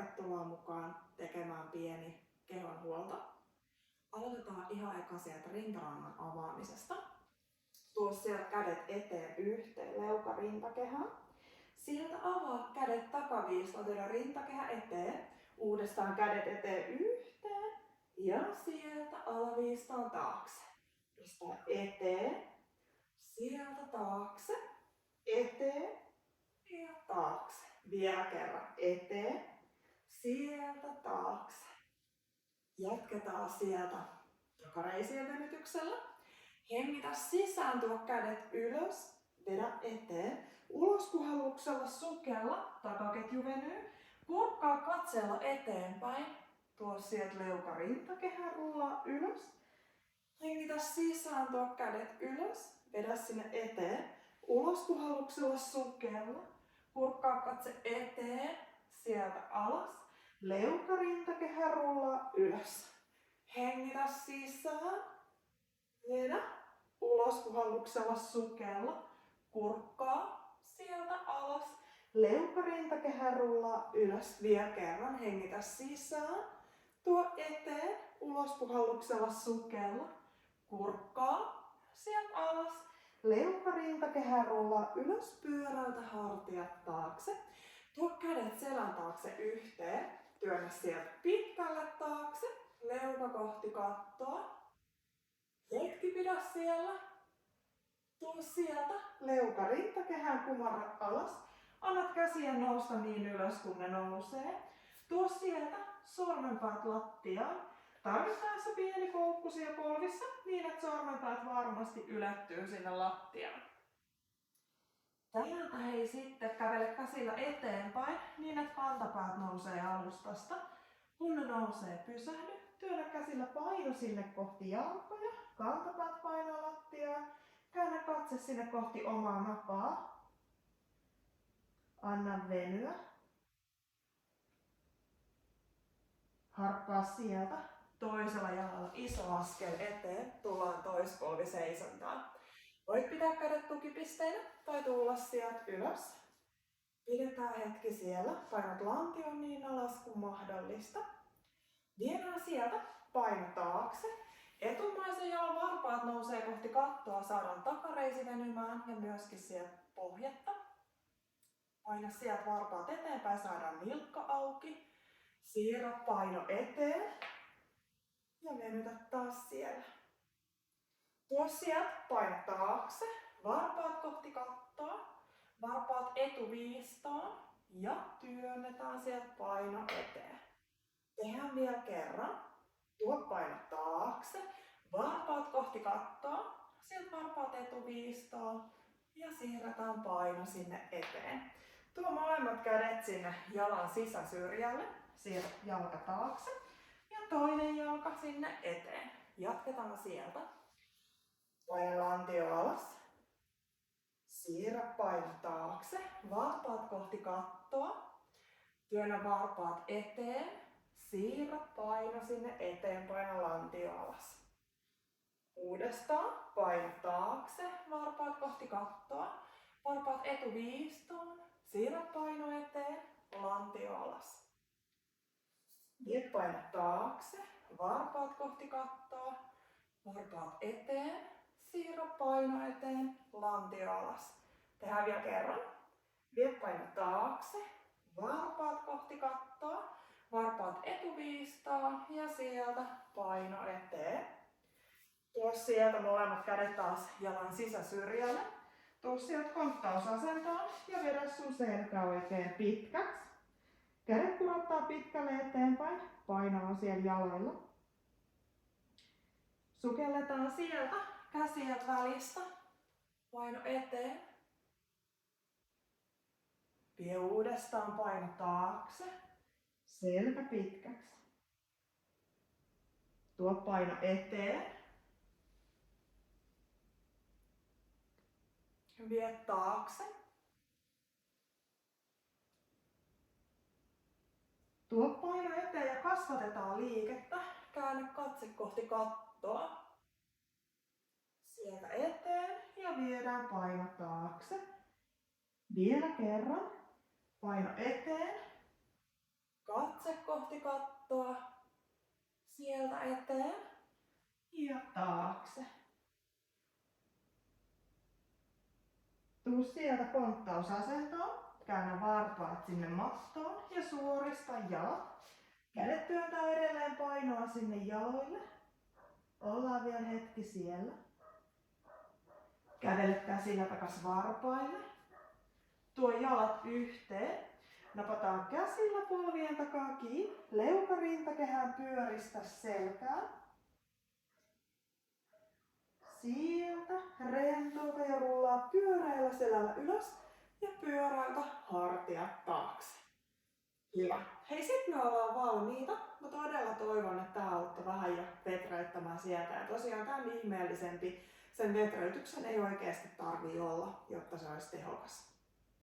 tervetuloa mukaan tekemään pieni kehonhuolto. Aloitetaan ihan eka sieltä rintarangan avaamisesta. Tuo sieltä kädet eteen yhteen leukarintakehään. Sieltä avaa kädet takaviistoon rintakehä eteen. Uudestaan kädet eteen yhteen ja sieltä alaviistoon taakse. Pistää eteen, sieltä taakse, eteen ja taakse. Vielä kerran eteen, sieltä taakse. Jatketaan sieltä takareisien venytyksellä. Hengitä sisään, tuo kädet ylös, vedä eteen. Ulospuhalluksella sukella, takaketju venyy. Kurkkaa katseella eteenpäin. Tuo sieltä leukarintakehä, rullaa ylös. Hengitä sisään, tuo kädet ylös, vedä sinne eteen. Ulospuhalluksella sukella. Kurkkaa katse eteen, sieltä alas. Leukarintakehä rullaa ylös. Hengitä sisään. Vedä. Ulospuhalluksella sukella. Kurkkaa sieltä alas. Leukarintakehä rullaa ylös. Vielä kerran. Hengitä sisään. Tuo eteen. Ulospuhalluksella sukella. Kurkkaa sieltä alas. Leukarintakehä rullaa ylös. Pyöräytä hartiat taakse. Tuo kädet selän taakse yhteen. Työnnä sieltä pitkälle taakse. Leuka kohti kattoa. Hetki pidä siellä. Tuo sieltä leukarintakehän kumarra alas. Annat käsien nousta niin ylös kun ne nousee. Tuo sieltä sormenpäät lattiaan. Tarvittaessa pieni koukku siellä polvissa niin, että sormenpäät varmasti ylettyy sinne lattiaan. Täältä hei sitten kävele käsillä eteenpäin niin, että kantapäät nousee alustasta. Kun ne nousee, pysähdy. Työnnä käsillä paino sinne kohti jalkoja. Kantapäät painaa lattiaan. Käännä katse sinne kohti omaa napaa. Anna venyä. Harppaa sieltä. Toisella jalalla iso askel eteen. Tullaan toispolvi seisontaan. Voit pitää kädet tukipisteinä tai tulla sieltä ylös. Pidetään hetki siellä. Painat lantion niin alas kuin mahdollista. Viedään sieltä paino taakse. Etumaisen jalan varpaat nousee kohti kattoa. Saadaan takareisi venymään ja myöskin sieltä pohjetta. Paina sieltä varpaat eteenpäin. Saadaan nilkka auki. Siirrä paino eteen. Ja venytä taas siellä. Tuo sieltä paino taakse. Varpaat kohti kattoa. Varpaat etuviistoon. Ja työnnetään sieltä paino eteen. Tehdään vielä kerran. Tuo paino taakse. Varpaat kohti kattoa. Sieltä varpaat etuviistoon. Ja siirretään paino sinne eteen. Tuo molemmat kädet sinne jalan sisäsyrjälle. Siirrä jalka taakse. Ja toinen jalka sinne eteen. Jatketaan sieltä. Paina lantio alas. Siirrä paino taakse. Varpaat kohti kattoa. Työnnä varpaat eteen. Siirrä paino sinne eteen. Paina lantio alas. Uudestaan. Paino taakse. Varpaat kohti kattoa. Varpaat etuviistoon. Siirrä paino eteen. Lantio alas. Vie paino taakse. Varpaat kohti kattoa. Varpaat eteen. Siirrä paino eteen. Lantio alas. Tehdään vielä kerran. Vie paino taakse. Varpaat kohti kattoa. Varpaat etuviistoon. Ja sieltä paino eteen. Tuo sieltä molemmat kädet taas jalan sisäsyrjälle. Tuu sieltä konttausasentoon ja vedä sun selkä oikein pitkäksi. Kädet kurottaa pitkälle eteenpäin. Paino on siellä jaloilla. Sukelletaan sieltä käsiä välistä. Paino eteen. Vie uudestaan paino taakse. Selkä pitkäksi. Tuo paino eteen. Vie taakse. Tuo paino eteen ja kasvatetaan liikettä. Käännä katse kohti kattoa. Sieltä eteen ja viedään paino taakse. Vielä kerran. Paino eteen. Katse kohti kattoa. Sieltä eteen ja taakse. Tuu sieltä ponttausasentoon. Käännä varpaat sinne mattoon ja suorista jalat. Kädet työntää edelleen painoa sinne jaloille. Ollaan vielä hetki siellä. Kävelet käsillä takas varpaille. Tuo jalat yhteen. Napataan käsillä polvien takaa kiinni. Leuka rintakehään pyöristä selkään. Sieltä rentouta ja rullaa pyöräillä selällä ylös ja pyöräiltä hartiat taakse. Hyvä. Hei, sit me ollaan valmiita. Mä todella toivon, että tää auttoi vähän jo vetreyttämään sieltä. Ja tosiaan tämän ihmeellisempi sen vetreytyksen ei oikeasti tarvii olla, jotta se olisi tehokas.